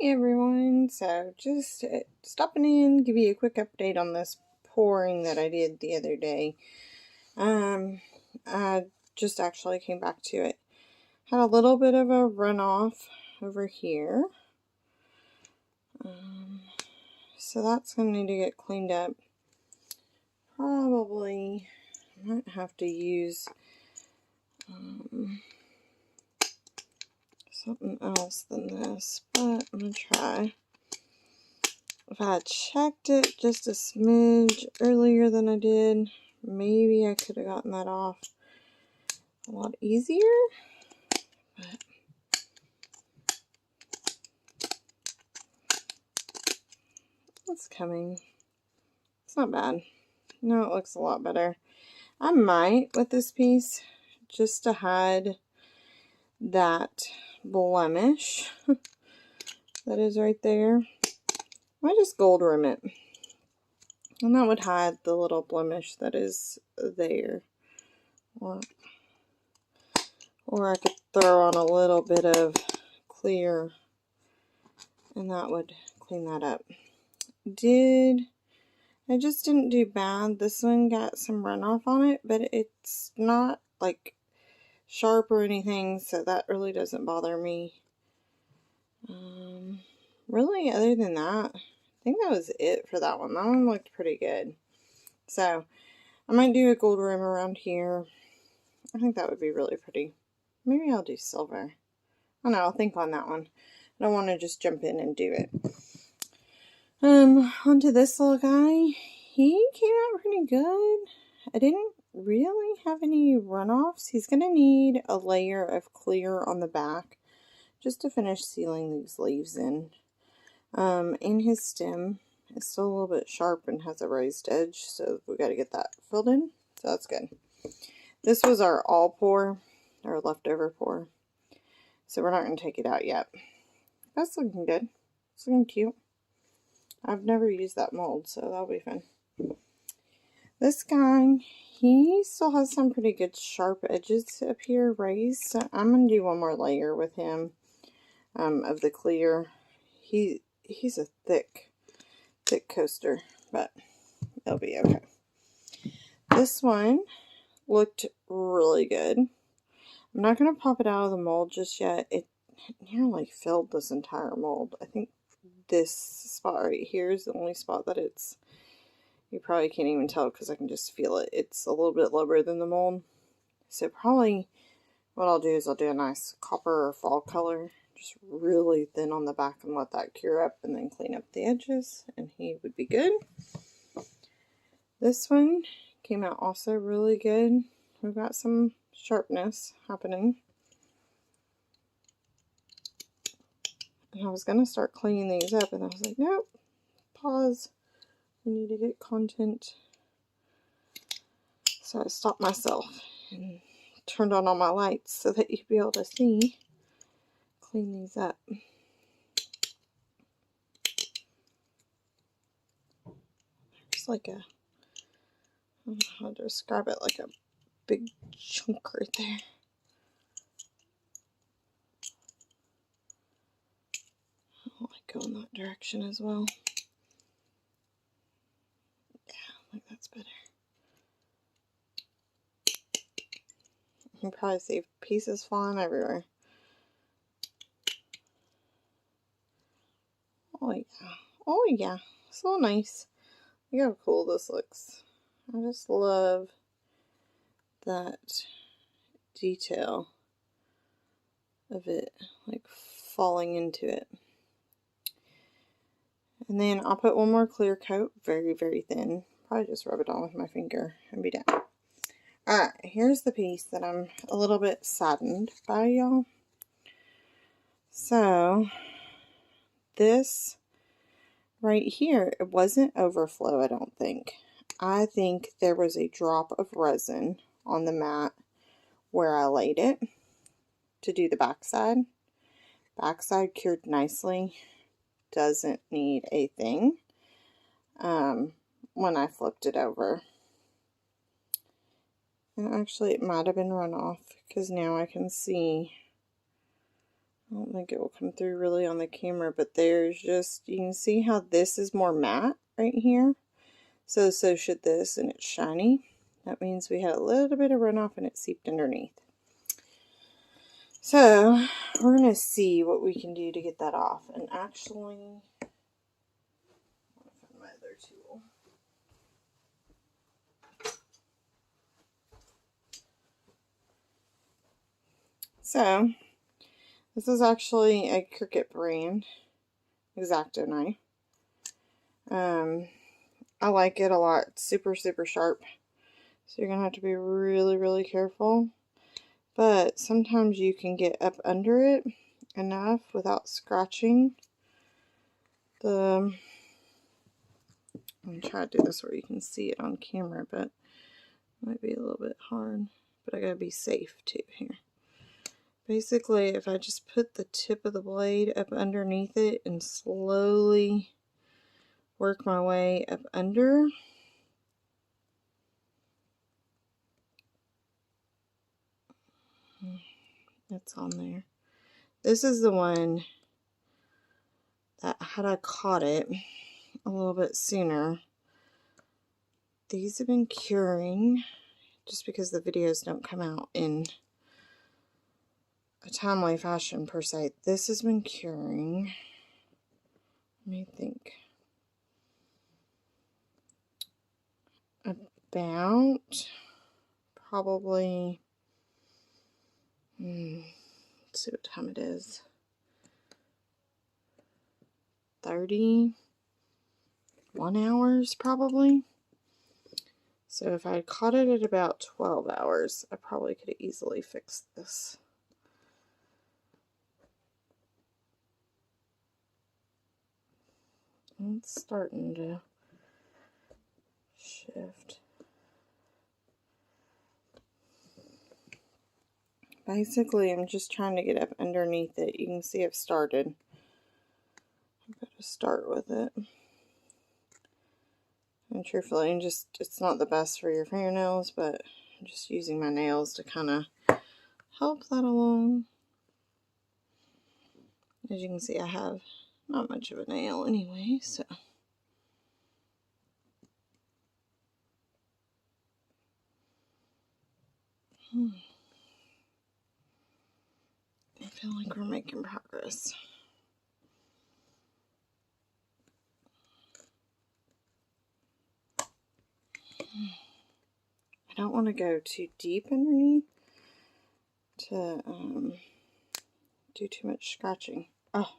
Hey everyone, so just stopping in, give you a quick update on this pouring that I did the other day. I just actually came back to it. Had a little bit of a runoff over here. So that's going to need to get cleaned up. Probably might have to use something else than this, but I'm going to try. If I had checked it just a smidge earlier than I did, maybe I could have gotten that off a lot easier. But it's coming. It's not bad. No, it looks a lot better. I might, with this piece, just to hide that blemish that is right there, I just gold rim it. And that would hide the little blemish that is there. Or I could throw on a little bit of clear and that would clean that up. I just didn't do bad. This one got some runoff on it, but it's not like sharp or anything, so that really doesn't bother me. Really, other than that, I think that was it for that one. That one looked pretty good. So I might do a gold rim around here. I think that would be really pretty. Maybe I'll do silver. I don't know, I'll think on that one. I don't want to just jump in and do it. Onto this little guy. He came out pretty good. I didn't really have any runoffs. He's going to need a layer of clear on the back just to finish sealing these leaves in. And his stem is still a little bit sharp and has a raised edge, so we got to get that filled in. So that's good. This was our all pour, our leftover pour. So we're not going to take it out yet. That's looking good. It's looking cute. I've never used that mold, so that'll be fun. This guy, he still has some pretty good sharp edges up here raised, so I'm going to do one more layer with him of the clear. He's a thick coaster, but it'll be okay. This one looked really good. I'm not going to pop it out of the mold just yet. It nearly filled this entire mold. I think this spot right here is the only spot that it's, you probably can't even tell because I can just feel it. It's a little bit lower than the mold. So probably what I'll do is I'll do a nice copper or fall color, just really thin on the back and let that cure up and then clean up the edges and he would be good. This one came out also really good. We've got some sharpness happening. And I was going to start cleaning these up and I was like, nope, pause. We need to get content. So I stopped myself and turned on all my lights so that you'd be able to see. Clean these up. It's like a, I don't know how to describe it, like a big chunk right there. I like going that direction as well. Yeah, I think that's better. You can probably see pieces flying everywhere. Oh yeah. Oh yeah. So nice. Look how cool this looks. I just love that detail of it, like falling into it. And then I'll put one more clear coat, very, very thin. Probably just rub it on with my finger and be done. Alright, here's the piece that I'm a little bit saddened by, y'all. So, this right here, it wasn't overflow, I don't think. I think there was a drop of resin on the mat where I laid it to do the backside. Backside cured nicely. Doesn't need a thing when I flipped it over. And actually it might have been run off because now I can see I don't think it will come through really on the camera, but there's just, you can see how this is more matte right here. So should this, and it's shiny. That means we had a little bit of runoff and it seeped underneath. So we're going to see what we can do to get that off. And actually, I want to find my other tool. So this is actually a Cricut brand exacto knife. I like it a lot. It's super, super sharp. So you're going to have to be really, really careful. But sometimes you can get up under it enough without scratching the... I'm going to try to do this where you can see it on camera, but it might be a little bit hard. But I got to be safe too here. Basically, if I just put the tip of the blade up underneath it and slowly work my way up under, it's on there. This is the one that had I caught it a little bit sooner, these have been curing just because the videos don't come out in a timely fashion per se. This has been curing, let me think, about probably, let's see what time it is, 31 hours probably. So if I had caught it at about 12 hours, I probably could have easily fixed this. It's starting to shift. Basically, I'm just trying to get up underneath it. You can see I've started. I'm going to start with it. And truthfully, it's not the best for your fingernails, but I'm just using my nails to kind of help that along. As you can see, I have not much of a nail anyway, so. I feel like we're making progress. I don't want to go too deep underneath to do too much scratching. Oh,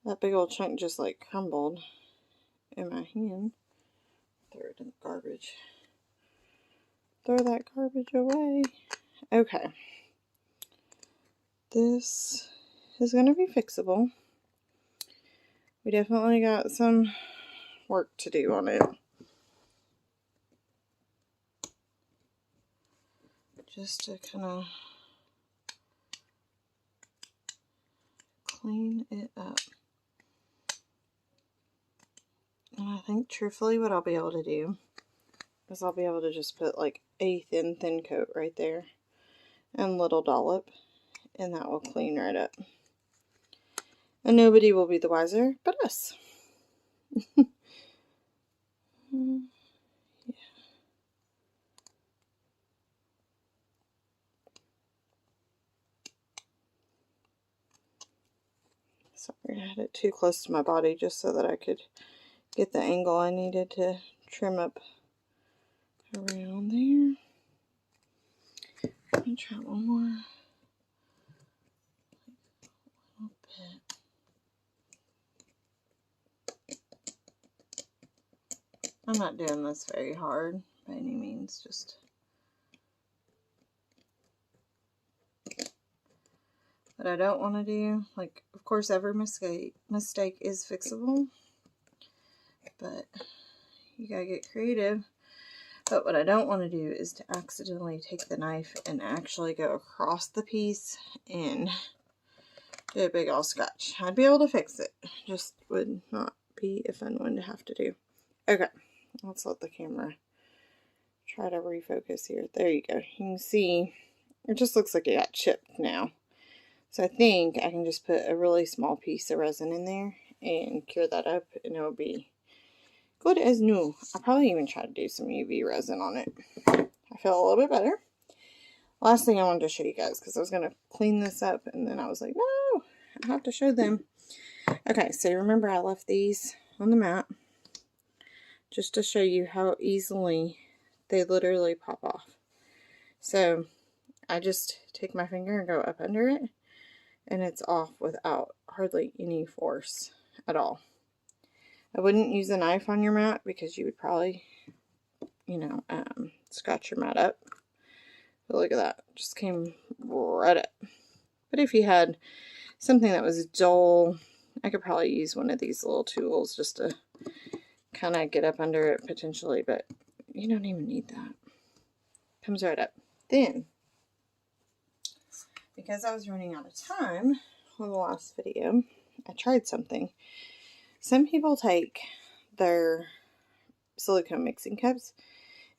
that big old chunk just like crumbled in my hand. Throw it in the garbage. Throw that garbage away. Okay. This is going to be fixable. We definitely got some work to do on it. Just to kind of clean it up. And I think truthfully what I'll be able to do is I'll be able to just put like a thin coat right there and little dollop, and that will clean right up. And nobody will be the wiser but us. Yeah. Sorry, I had it too close to my body just so that I could get the angle I needed to trim up around there. Let me try one more. A little bit. I'm not doing this very hard by any means, just what I don't want to do, like, of course every mistake is fixable, but you gotta get creative. But what I don't want to do is to accidentally take the knife and actually go across the piece and do a big old scratch. I'd be able to fix it, just would not be a fun one to have to do. Okay, let's let the camera try to refocus here. There you go. You can see it just looks like it got chipped now. So I think I can just put a really small piece of resin in there and cure that up, and it'll be good as new. I'll probably even try to do some UV resin on it. I feel a little bit better. Last thing I wanted to show you guys, because I was going to clean this up, and then I was like, no, I have to show them. Okay, so remember I left these on the mat just to show you how easily they literally pop off. So I just take my finger and go up under it, and it's off without hardly any force at all. I wouldn't use a knife on your mat because you would probably, you know, scratch your mat up. But look at that, just came right up. But if you had something that was dull, I could probably use one of these little tools just to kind of get up under it potentially, but you don't even need that. Comes right up. Then, because I was running out of time on the last video, I tried something. Some people take their silicone mixing cups,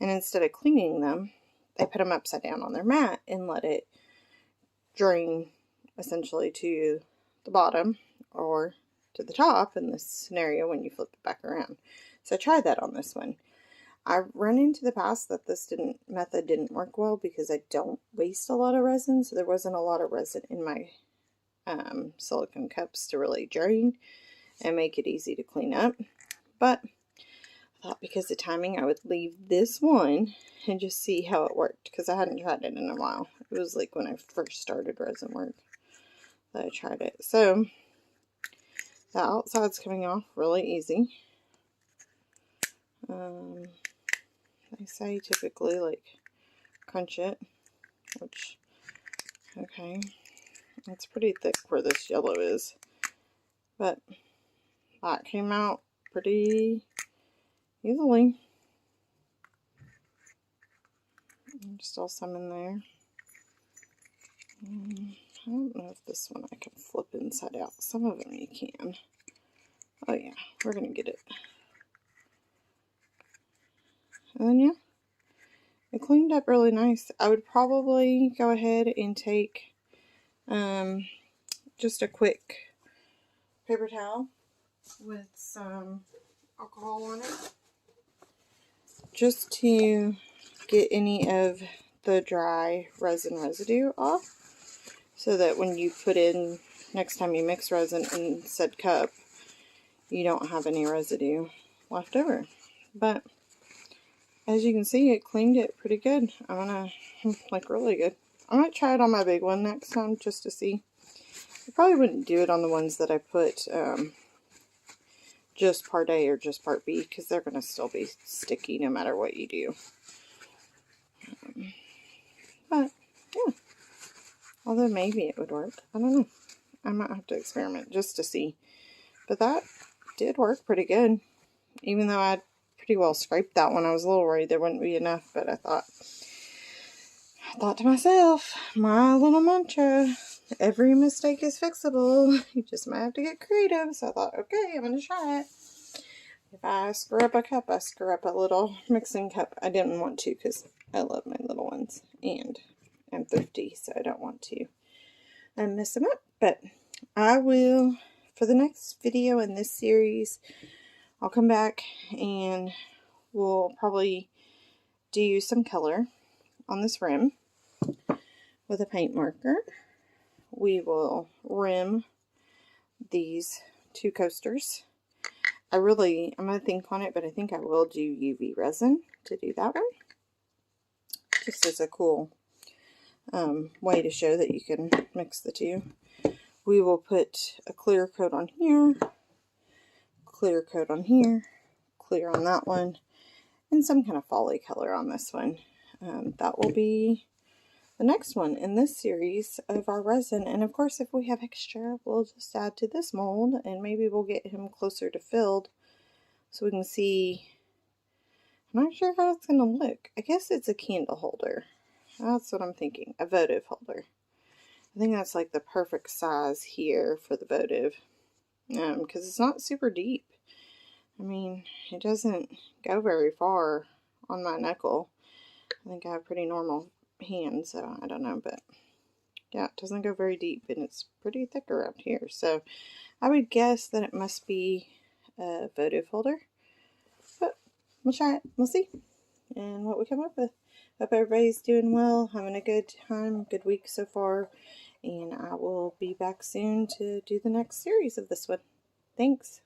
and instead of cleaning them, they put them upside down on their mat and let it drain essentially to the bottom or to the top in this scenario when you flip it back around. So I tried that on this one. I've run into the past that this method didn't work well because I don't waste a lot of resin, so there wasn't a lot of resin in my silicone cups to really drain and make it easy to clean up. But I thought because of timing I would leave this one and just see how it worked, because I hadn't tried it in a while. It was like when I first started resin work that I tried it. So the outside's coming off really easy. They say typically like crunch it, which, okay, it's pretty thick where this yellow is, but that came out pretty easily. There's still some in there. I don't know if this one I can flip inside out. Some of them you can. Oh yeah, we're gonna get it. And then yeah, it cleaned up really nice. I would probably go ahead and take just a quick paper towel with some alcohol on it, just to get any of the dry resin residue off, so that when you put in, next time you mix resin in said cup, you don't have any residue left over. But as you can see, it cleaned it pretty good. I'm gonna, like, really good. I might try it on my big one next time just to see. I probably wouldn't do it on the ones that I put just part A or just part B, because they're going to still be sticky no matter what you do. But yeah, although maybe it would work. I don't know. I might have to experiment just to see. But that did work pretty good. Even though I pretty well scraped that one, I was a little worried there wouldn't be enough, but I thought to myself, my little mantra, every mistake is fixable. You just might have to get creative. So I thought, okay, I'm going to try it. If I screw up a cup, I screw up a little mixing cup. I didn't want to because I love my little ones, and I'm thrifty, so I don't want to mess them up. But I will, for the next video in this series, I'll come back and we'll probably do some color on this rim with a paint marker. We will rim these two coasters. I'm going to think on it, but I think I will do UV resin to do that one. Just as a cool way to show that you can mix the two. We will put a clear coat on here, clear coat on here, clear on that one, and some kind of folly color on this one. That will be the next one in this series of our resin. And of course, if we have extra, we'll just add to this mold, and maybe we'll get him closer to filled so we can see. I'm not sure how it's going to look. I guess it's a candle holder. That's what I'm thinking. A votive holder. I think that's like the perfect size here for the votive. Because it's not super deep. I mean, it doesn't go very far on my knuckle. I think I have pretty normal hands, so I don't know, but Yeah, it doesn't go very deep, and it's pretty thick around here. So I would guess that it must be a votive holder. But we'll try it. We'll see. And what we come up with. Hope everybody's doing well, having a good time, good week so far. And I will be back soon to do the next series of this one. Thanks.